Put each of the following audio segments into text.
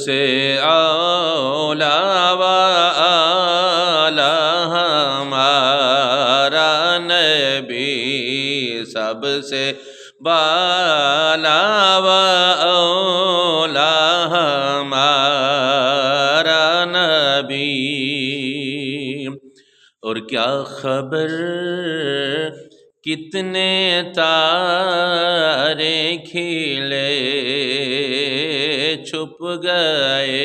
سے اولا و اعلی ہمارا نبی، سب سے بالا و اولا ہمارا نبی۔ اور کیا خبر کتنے تارے کھلے چھپ گئے،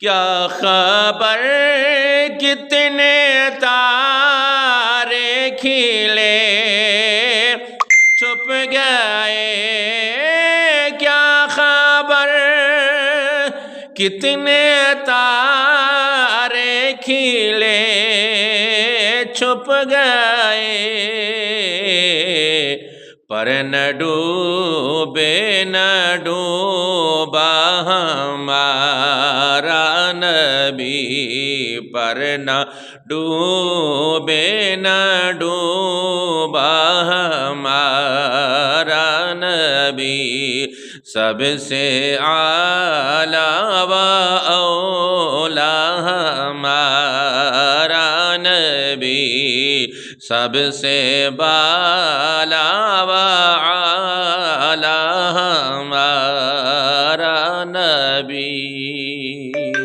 کیا خبر کتنے تارے کھلے چھپ گئے، کیا خبر کتنے تارے کھلے چھپ گئے، پر نہ ڈوبے نہ ڈوبا ہمارا نبی، پر نہ ڈوبے نہ ڈوبا ہمارا نبی، سب سے اعلیٰ و اولیٰ ہمارا نبی، سب سے بالا و اعلیٰ ہمارا نبی۔